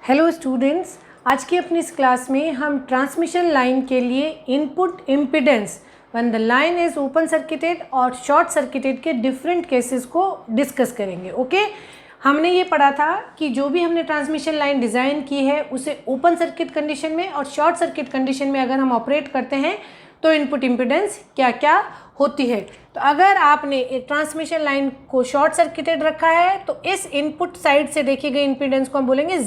Hello students, आज की अपनी इस क्लास में हम ट्रांसमिशन लाइन के लिए input impedance when the line is open circuited और शॉर्ट सर्किटेड के डिफरेंट केसेस को डिस्कस करेंगे। ओके, हमने ये पढ़ा था कि जो भी हमने ट्रांसमिशन लाइन डिज़ाइन की है उसे ओपन सर्किट कंडीशन में और शॉर्ट सर्किट कंडीशन में अगर हम ऑपरेट करते हैं तो इनपुट इम्पीडेंस क्या क्या होती है। तो अगर आपने एक ट्रांसमिशन लाइन को शॉर्ट सर्किटेड रखा है तो इस इनपुट साइड से देखी गई इम्पीडेंस को हम बोलेंगे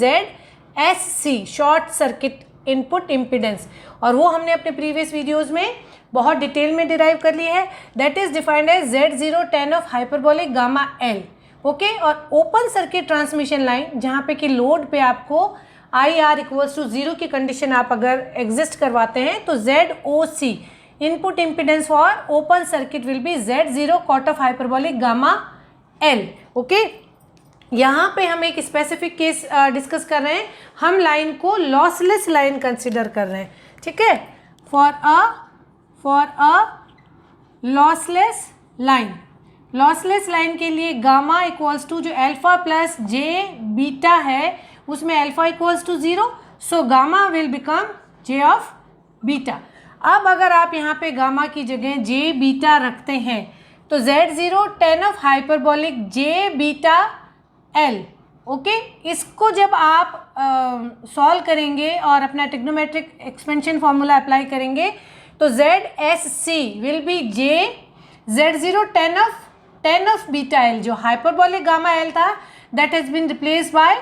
ZSC, short circuit input impedance, और वो हमने अपने प्रीवियस वीडियोस में बहुत डिटेल में डिराइव कर ली है। That is defined as Z0 tan of hyperbolic gamma L। Okay, और ओपन सर्किट ट्रांसमिशन लाइन जहाँ पे कि लोड पे आपको IR इक्वल्स टू 0 की कंडीशन आप अगर एग्जिस्ट करवाते हैं तो ZOC input impedance for open circuit will B Z0 cot of hyperbolic gamma L। Okay, यहाँ पे हम एक स्पेसिफिक केस डिस्कस कर रहे हैं। हम लाइन को लॉसलेस लाइन कंसिडर कर रहे हैं, ठीक है। फॉर अ लॉसलेस लाइन के लिए गामा इक्वल्स टू जो अल्फा प्लस जे बीटा है उसमें alpha equals to 0, so gamma will become j of beta. अब अगर आप यहाँ पे गामा की जगह जे बीटा रखते हैं तो Z0 tan of hyperbolic J beta L। Okay, इसको जब आप सॉल्व करेंगे और अपना ट्रिग्नोमेट्रिक एक्सपेंशन फार्मूला अप्लाई करेंगे तो ZSC will be j Z0 tan of beta L, जो हाइपरबोलिक गामा L था that has been replaced by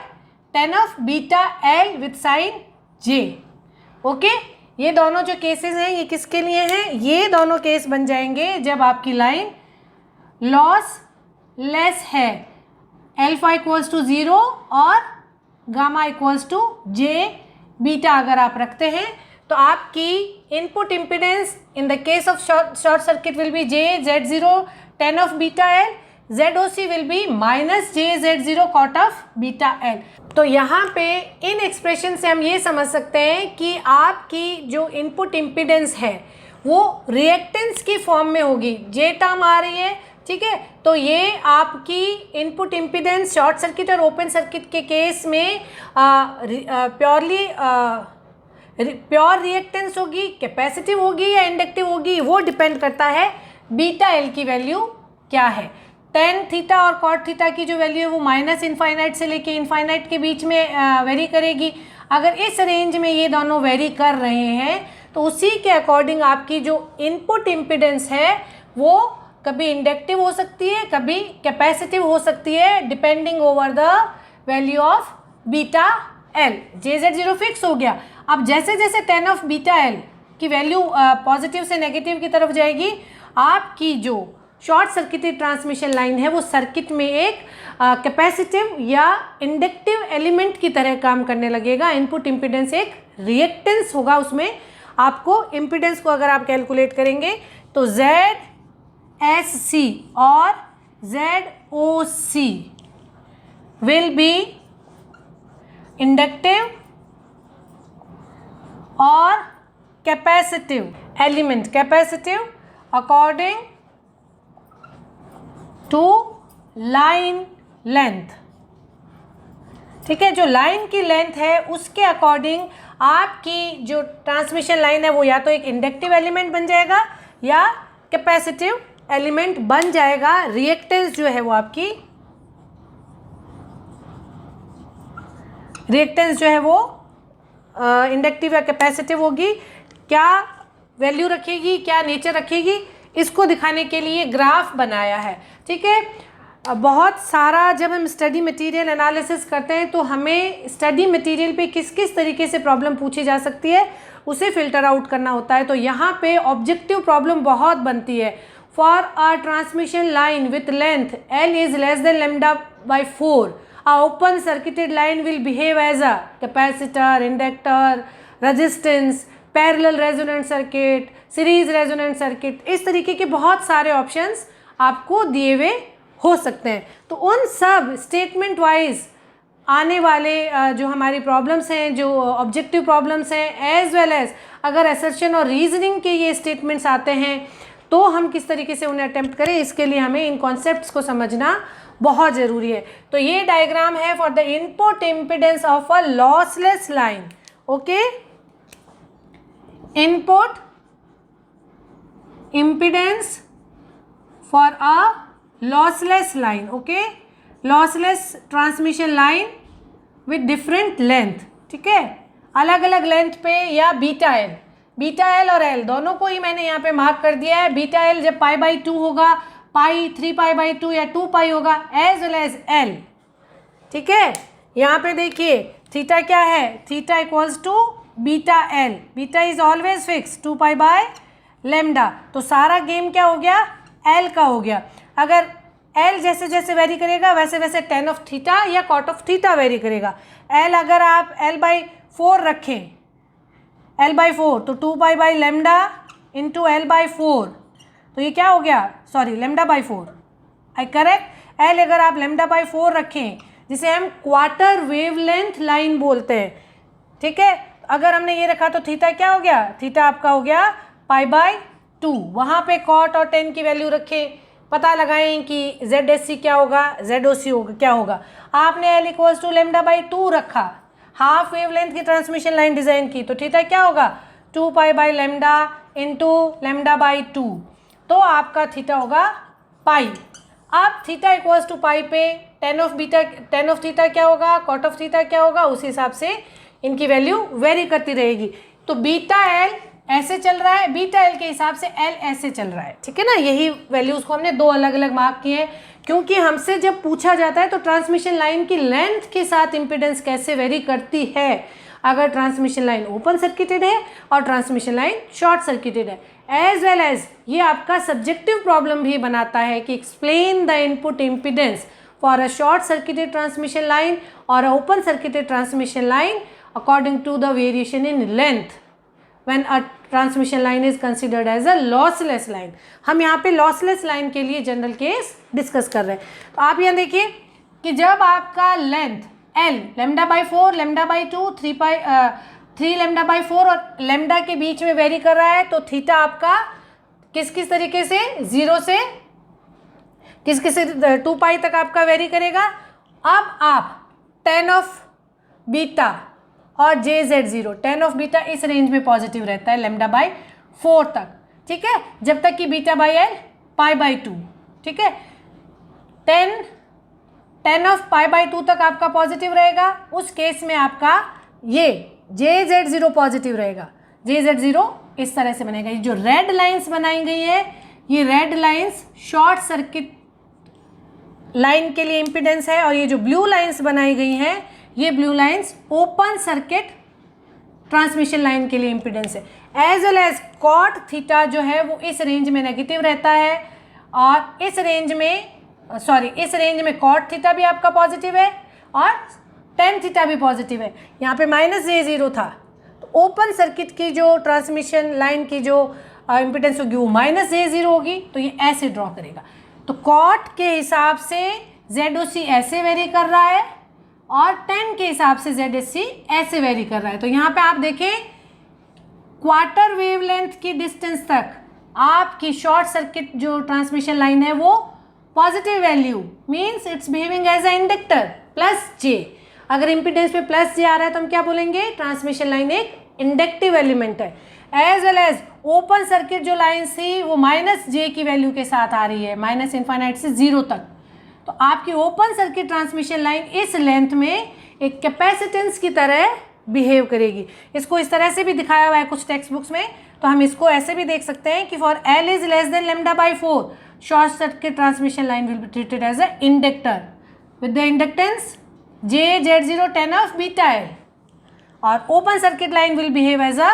tan of beta L with sine J। Okay, ये दोनों जो केसेस हैं ये किसके लिए हैं? ये दोनों केस बन जाएंगे जब आपकी लाइन लॉस लेस है, अल्फा इक्वल्स टू 0 और gamma equals to j beta अगर आप रखते हैं तो आपकी input impedance in the case of short circuit will be j Z0 tan of beta L, ZOC will be minus j Z0 cot of beta L। तो यहाँ पे इन expression से हम ये समझ सकते हैं कि आपकी जो इनपुट इम्पीडेंस है वो रिएक्टेंस की फॉर्म में होगी। जे टर्म आ रही है, ठीक है, तो ये आपकी इनपुट इम्पीडेंस शॉर्ट सर्किट और ओपन सर्किट के केस में प्योर रिएक्टेंस होगी, कैपेसिटिव होगी या इंडक्टिव होगी, वो डिपेंड करता है बीटा एल की वैल्यू क्या है। टेन थीटा और कॉट थीटा की जो वैल्यू है वो माइनस इनफाइनाइट से लेके इनफाइनाइट के बीच में वेरी करेगी। अगर इस रेंज में ये दोनों वेरी कर रहे हैं तो उसी के अकॉर्डिंग आपकी जो इनपुट इम्पीडेंस है वो कभी इंडक्टिव हो सकती है, कभी कैपेसिटिव हो सकती है, depending over the value of beta L. JZ0 fix हो गया। अब जैसे जैसे tan ऑफ बीटा एल की वैल्यू पॉजिटिव से नेगेटिव की तरफ जाएगी, आपकी जो शॉर्ट सर्किटेड ट्रांसमिशन लाइन है वो सर्किट में एक कैपेसिटिव या इंडक्टिव एलिमेंट की तरह काम करने लगेगा। इनपुट इम्पीडेंस एक रिएक्टेंस होगा, उसमें आपको इम्पीडेंस को अगर आप कैलकुलेट करेंगे तो ZSC और ZOC विल बी इंडक्टिव और capacitive element, capacitive according to line length. ठीक है, जो लाइन की लेंथ है उसके अकॉर्डिंग आपकी जो ट्रांसमिशन लाइन है वो या तो एक इंडक्टिव एलिमेंट बन जाएगा या कैपेसिटिव एलिमेंट बन जाएगा। रिएक्टेंस जो है वो आपकी रिएक्टेंस जो है वो इंडक्टिव या कैपेसिटिव होगी। क्या वैल्यू रखेगी, क्या नेचर रखेगी, इसको दिखाने के लिए ग्राफ बनाया है। ठीक है, बहुत सारा जब हम स्टडी मटेरियल एनालिसिस करते हैं तो हमें स्टडी मटेरियल पे किस किस तरीके से प्रॉब्लम पूछी जा सकती है उसे फिल्टर आउट करना होता है। तो यहाँ पे ऑब्जेक्टिव प्रॉब्लम बहुत बनती है। For a transmission line with length L is less than λ/4, a open circuited line will behave as a capacitor, inductor, resistance, parallel resonant circuit, series resonant circuit, इस तरीके के बहुत सारे ऑप्शंस आपको दिए हुए हो सकते हैं। तो उन सब स्टेटमेंट वाइज आने वाले जो हमारी प्रॉब्लम्स हैं, जो ऑब्जेक्टिव प्रॉब्लम्स हैं, एज वेल एज अगर असर्शन और रीजनिंग के ये स्टेटमेंट्स आते हैं तो हम किस तरीके से उन्हें अटेम्प्ट करें, इसके लिए हमें इन कॉन्सेप्ट्स को समझना बहुत ज़रूरी है। तो ये डायग्राम है for the input impedance of a lossless line. Okay, input impedance for a lossless line. Okay, lossless transmission line with different length, ठीक है, अलग अलग लेंथ पे, या बीटा एल और एल दोनों को ही मैंने यहाँ पे मार्क कर दिया है। बीटा एल जब π/2 होगा, पाई 3π/2 या 2π होगा, एज वेल एज एल, ठीक है। यहाँ पे देखिए थीटा क्या है, theta equals to beta L, beta is always fix 2π/λ। तो सारा गेम क्या हो गया, एल का हो गया। अगर एल जैसे जैसे वेरी करेगा वैसे वैसे tan ऑफ थीटा या cot ऑफ थीटा वेरी करेगा। एल अगर आप l/4 रखें, l/4 तो 2π/λ इंटू l/4, तो ये क्या हो गया, सॉरी λ/4, आई करेक्ट। एल अगर आप λ/4 रखें, जिसे हम क्वार्टर वेवलेंथ लाइन बोलते हैं, ठीक है। अगर हमने ये रखा तो थीटा क्या हो गया, थीटा आपका हो गया π/2। वहाँ पे cot और tan की वैल्यू रखें, पता लगाएं कि ZSC क्या होगा, ZOC होगा क्या होगा। आपने L इक्वल्स टू λ/2 रखा, हाफ वेवलेंथ की ट्रांसमिशन लाइन डिज़ाइन की, तो थीटा क्या होगा 2π/λ इंटू λ/2, तो आपका थीटा होगा पाई। अब थीटा इक्वल्स टू पाई पे tan ऑफ थीटा क्या होगा, cot ऑफ थीटा क्या होगा, उस हिसाब से इनकी वैल्यू वेरी करती रहेगी। तो बीटा एल ऐसे चल रहा है, बीटा एल के हिसाब से एल ऐसे चल रहा है, ठीक है ना। यही वैल्यूज़ को हमने दो अलग अलग मार्क किए हैं, क्योंकि हमसे जब पूछा जाता है तो ट्रांसमिशन लाइन की लेंथ के साथ इम्पिडेंस कैसे वेरी करती है, अगर ट्रांसमिशन लाइन ओपन सर्किटेड है और ट्रांसमिशन लाइन शॉर्ट सर्किटेड है। एज वेल एज ये आपका सब्जेक्टिव प्रॉब्लम भी बनाता है कि explain the input impedance for a short circuited transmission line और a open circuited transmission line according to the variation in length when a transmission line is considered as a lossless line। हम यहाँ पे lossless line के लिए general case discuss कर रहे हैं। तो आप यहाँ देखिए कि जब आपका लेंथ L λ/4, λ/2, 3 λ/4 और लैम्डा के बीच में वेरी कर रहा है, तो थीटा आपका किस किस तरीके से 0 से किस किस 2π तक आपका वेरी करेगा। अब आप tan ऑफ बीटा और JZ0, tan ऑफ बीटा इस रेंज में पॉजिटिव रहता है λ/4 तक, ठीक है, जब तक कि β/L π/2, ठीक है। tan ऑफ π/2 तक आपका पॉजिटिव रहेगा, उस केस में आपका ये JZ0 पॉजिटिव रहेगा। JZ0 इस तरह से बनेगा। ये जो रेड लाइंस बनाई गई है, ये red lines short circuit line के लिए इम्पिडेंस है, और ये जो ब्लू लाइंस बनाई गई हैं, ये blue lines open circuit transmission line के लिए इम्पिडेंस है। As well as cot theta जो है वो इस रेंज में नेगेटिव रहता है, और इस रेंज में cot थीटा भी आपका पॉजिटिव है और tan थीटा भी पॉजिटिव है। यहाँ पे -J0 था, तो ओपन सर्किट की जो ट्रांसमिशन लाइन की जो इम्पिडेंस होगी वो -J0 होगी, तो ये ऐसे ड्रॉ करेगा। तो cot के हिसाब से ZOC ऐसे वेरी कर रहा है और tan के हिसाब से ZSC ऐसे वेरी कर रहा है। तो यहाँ पे आप देखें क्वार्टर वेवलेंथ की डिस्टेंस तक आपकी शॉर्ट सर्किट जो ट्रांसमिशन लाइन है वो positive value means it's behaving as a inductor +J। अगर इम्पिडेंस पे +J आ रहा है तो हम क्या बोलेंगे, ट्रांसमिशन लाइन एक इंडक्टिव एलिमेंट है। As well as open circuit जो लाइन थी वो -J की वैल्यू के साथ आ रही है, -∞ से 0 तक। तो आपकी ओपन सर्किट ट्रांसमिशन लाइन इस लेंथ में एक कैपेसिटेंस की तरह बिहेव करेगी। इसको इस तरह से भी दिखाया हुआ है कुछ टेक्स्ट बुक्स में, तो हम इसको ऐसे भी देख सकते हैं कि for L is less than λ/4 short circuit transmission line will be treated as a inductor with the inductance JZ0 tan of beta L, और open circuit line will behave as a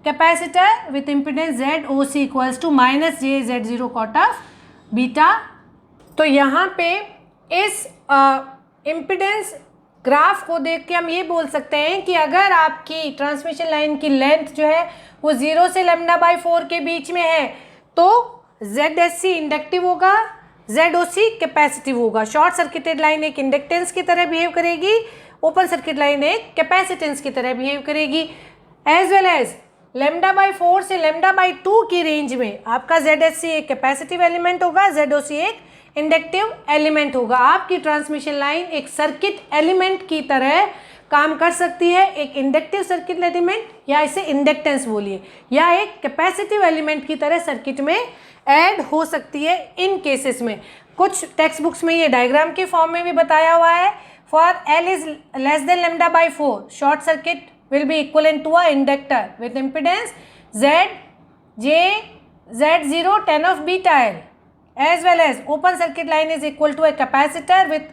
capacitor with impedance ZOC equals to -JZ0 cot of beta. तो यहाँ पे इस impedance graph को देख के हम ये बोल सकते हैं कि अगर आपकी ट्रांसमिशन लाइन की लेंथ जो है वो 0 से λ/4 के बीच में है, तो ZSC इंडक्टिव होगा, ZOC कैपेसिटिव होगा। शॉर्ट सर्किटेड लाइन एक इंडक्टेंस की तरह बिहेव करेगी, ओपन सर्किट लाइन एक कैपेसिटेंस की तरह बिहेव करेगी। एज वेल एज λ/4 से λ/2 की रेंज में आपका ZSC एक कैपेसिटिव एलिमेंट होगा, ZOC एक इंडक्टिव एलिमेंट होगा। आपकी ट्रांसमिशन लाइन एक सर्किट एलिमेंट की तरह काम कर सकती है, एक इंडक्टिव सर्किट एलिमेंट या इसे इंडक्टेंस बोलिए, या एक कैपेसिटिव एलिमेंट की तरह सर्किट में ऐड हो सकती है इन केसेस में। कुछ टेक्स्ट बुक्स में ये डायग्राम के फॉर्म में भी बताया हुआ है। For L is less than λ/4 short circuit will be equivalent to a inductor with impedance Z0 10 of beta L, as well as open circuit line is equal to a capacitor with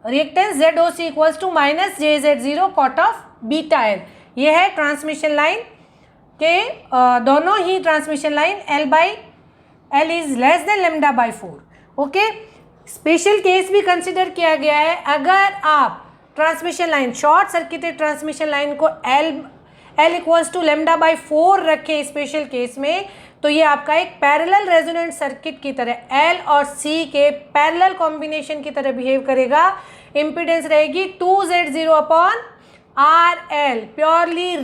reactance ZOC equals to minus JZ0 cot of beta L। ये है transmission line के दोनों ही transmission line L is less than λ/4। Okay, special case भी consider किया गया है। अगर आप transmission line, short circuited transmission line को L इक्वल्स टू λ/4 रखें स्पेशल केस में, तो ये आपका एक पैरेलल रेजोनेंट सर्किट की तरह L और C के पैरेलल कॉम्बिनेशन की तरह बिहेव करेगा। इम्पीडेंस रहेगी 2Z0/RL, प्योरली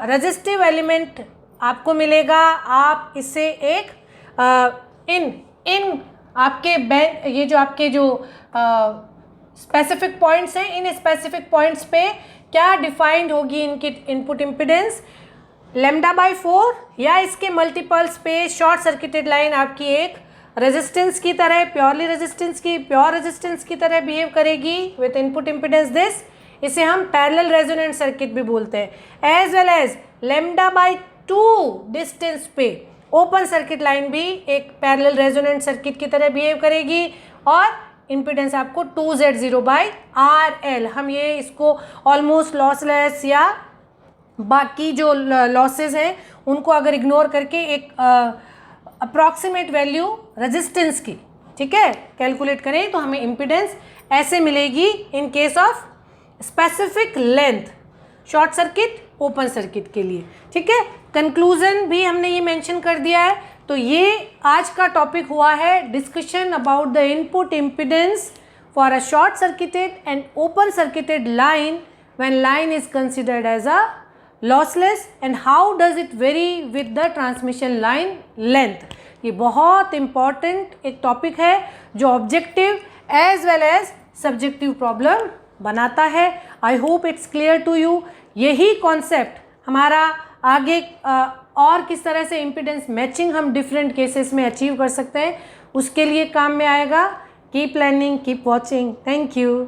रेजिस्टिव एलिमेंट आपको मिलेगा। आप इससे एक इन आपके ये जो आपके जो स्पेसिफिक पॉइंट्स हैं, इन स्पेसिफिक पॉइंट्स पे क्या डिफाइंड होगी इनकी इनपुट इम्पीडेंस λ/4 या इसके मल्टीपल्स पे शॉर्ट सर्किटेड लाइन आपकी एक रेजिस्टेंस की तरह, प्योर रेजिस्टेंस की तरह बिहेव करेगी विथ इनपुट इम्पीडेंस दिस। इसे हम पैरेलल रेजोनेंट सर्किट भी बोलते हैं। एज वेल एज λ/2 डिस्टेंस पे ओपन सर्किट लाइन भी एक पैरेलल रेजोनेंट सर्किट की तरह बिहेव करेगी और इम्पीडेंस आपको 2Z0/RL। हम ये इसको ऑलमोस्ट लॉसलेस या बाकी जो लॉसेस हैं उनको अगर इग्नोर करके एक अप्रॉक्सीमेट वैल्यू रेजिस्टेंस की, ठीक है, कैलकुलेट करें तो हमें इम्पीडेंस ऐसे मिलेगी in case of specific length short circuit open circuit के लिए। ठीक है, कंक्लूजन भी हमने ये मेंशन कर दिया है। तो ये आज का टॉपिक हुआ है discussion about the input impedance for a short circuited and open circuited line when line is considered as a lossless and how does it vary with the transmission line length. ये बहुत important एक topic है जो objective as well as subjective problem बनाता है। I hope it's clear to you. यही concept हमारा आगे और किस तरह से इम्पीडेंस मैचिंग हम डिफरेंट केसेस में अचीव कर सकते हैं उसके लिए काम में आएगा। Keep learning, keep watching. Thank you.